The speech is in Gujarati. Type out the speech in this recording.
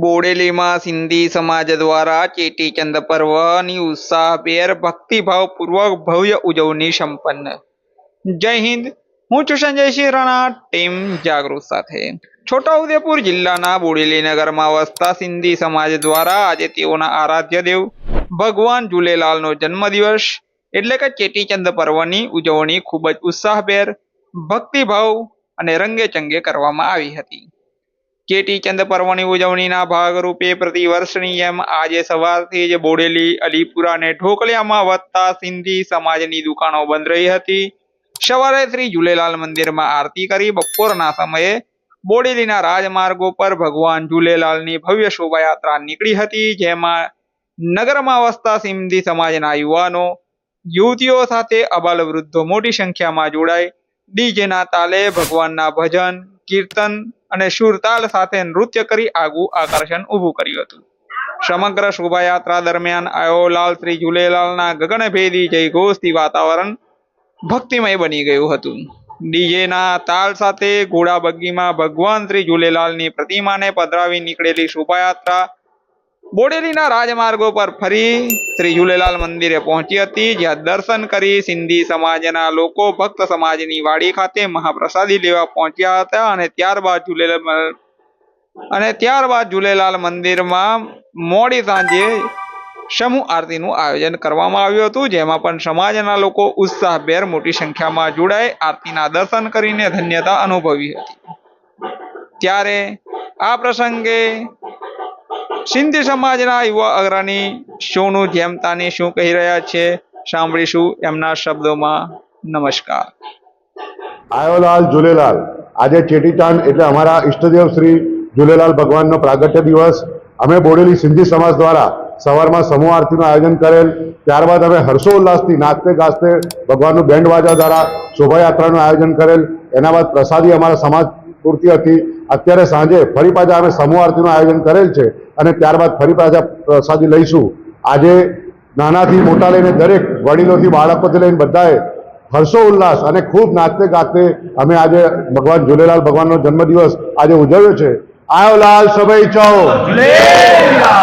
બોડેલીમાં સિંધી સમાજ દ્વારા ચેટીચંદ પર્વની ઉત્સાહભેર ભક્તિભાવપૂર્વક ભવ્ય ઉજવણી સંપન્ન। જય હિન્દ, હું છું સંજયસિંહ રાણા, ટીમ જાગૃત સાથે। છોટાઉદેપુર જિલ્લાના બોડેલી નગરમાં વસતા સિંધી સમાજ દ્વારા આજે તેઓના આરાધ્ય દેવ ભગવાન ઝૂલેલાલનો જન્મદિવસ એટલે કે ચેટીચંદ પર્વની ઉજવણી ખૂબ જ ઉત્સાહભેર, ભક્તિભાવ અને રંગેચંગે કરવામાં આવી હતી। ચેટીચંદ પર્વની ઉજવણીના ભાગરૂપે પ્રતિવર્ષની જેમ આજે સવારથી જ બોડેલી, અલીપુરા અને ઢોકલિયામાં વધતા સિંધી સમાજની દુકાનો બંધ રહી હતી। સવારે શ્રી ઝૂલેલાલ મંદિરમાં આરતી કરી બપોરના સમયે બોડેલીના રાજમાર્ગો પર ભગવાન ઝૂલેલાલની ભવ્ય શોભાયાત્રા નીકળી હતી, જેમાં નગરમાં વસતા સિંધી સમાજના યુવાનો, યુવતીઓ સાથે અબાલ વૃદ્ધો મોટી સંખ્યામાં જોડાઈ ડીજેના તાલે ભગવાનના ભજન, કીર્તન અને સુરતાલ સાથે નૃત્ય કરી આગવું આકર્ષણ ઊભું કર્યું હતું। સમગ્ર શોભાયાત્રા દરમિયાન આયોલાલ શ્રી ઝૂલેલાલના ગગનભેદી જયઘોષથી વાતાવરણ ભક્તિમય બની ગયું હતું। ડીજેના તાલ સાથે ઘોડા બગ્ગીમાં ભગવાન શ્રી ઝૂલેલાલની પ્રતિમાને પધરાવી નીકળેલી શોભાયાત્રા બોડેલીના રાજમાર્ગો પર ફરી શ્રી ઝૂલેલાલ મંદિરે પહોંચી હતી, જ્યાં દર્શન કરી સિંધી સમાજના લોકો ભક્ત સમાજની વાડી ખાતે મહાપ્રસાદી લેવા પહોંચ્યા હતા અને ત્યારબાદ ઝૂલેલાલ મંદિરમાં મોડી સાંજે સમૂહ આરતીનું આયોજન કરવામાં આવ્યું હતું, જેમાં પણ સમાજના લોકો ઉત્સાહભેર મોટી સંખ્યામાં જોડાઈ આરતીના દર્શન કરીને ધન્યતા અનુભવી હતી। ત્યારે આ પ્રસંગે સિંધી સમાજના યુવા અગ્રણી સોનુ જેમતાની શું કહી રહ્યા છે, સાંભળીશું એમના શબ્દોમાં। નમસ્કાર। આયોલાલ ઝૂલેલાલ, આજે ચેટીચાંદ એટલે અમારા ઈષ્ટદેવ શ્રી ઝૂલેલાલ ભગવાનનો પ્રાગટ્ય દિવસ। અમે બોડેલી સિંધી સમાજ દ્વારા સવારમાં સમૂહ આરતીનું આયોજન કરેલ, ત્યારબાદ અમે હર્ષોલ્લાસથી નાચતે ગાજતે ભગવાનનું બેન્ડ વાજા દ્વારા શોભાયાત્રાનું આયોજન કરેલ। એના બાદ પ્રસાદી અમારા સમાજ પૂરતી હતી। અત્યારે સાંજે ફરી પાછા અમે સમૂહ આરતીનું આયોજન કરેલ છે અને ત્યારબાદ ફરી પાછા પ્રસાદી લઈશું। આજે નાનાથી મોટા લઈને દરેક વડીલોથી બાળકોથી લઈને બધાએ હર્ષો ઉલ્લાસ અને ખૂબ નાચતે ગાતે અમે આજે ભગવાન ઝૂલેલાલ ભગવાનનો જન્મદિવસ આજે ઉજવ્યો છે। આયોલાલ સભઈ ચો ઝૂલેલાલ।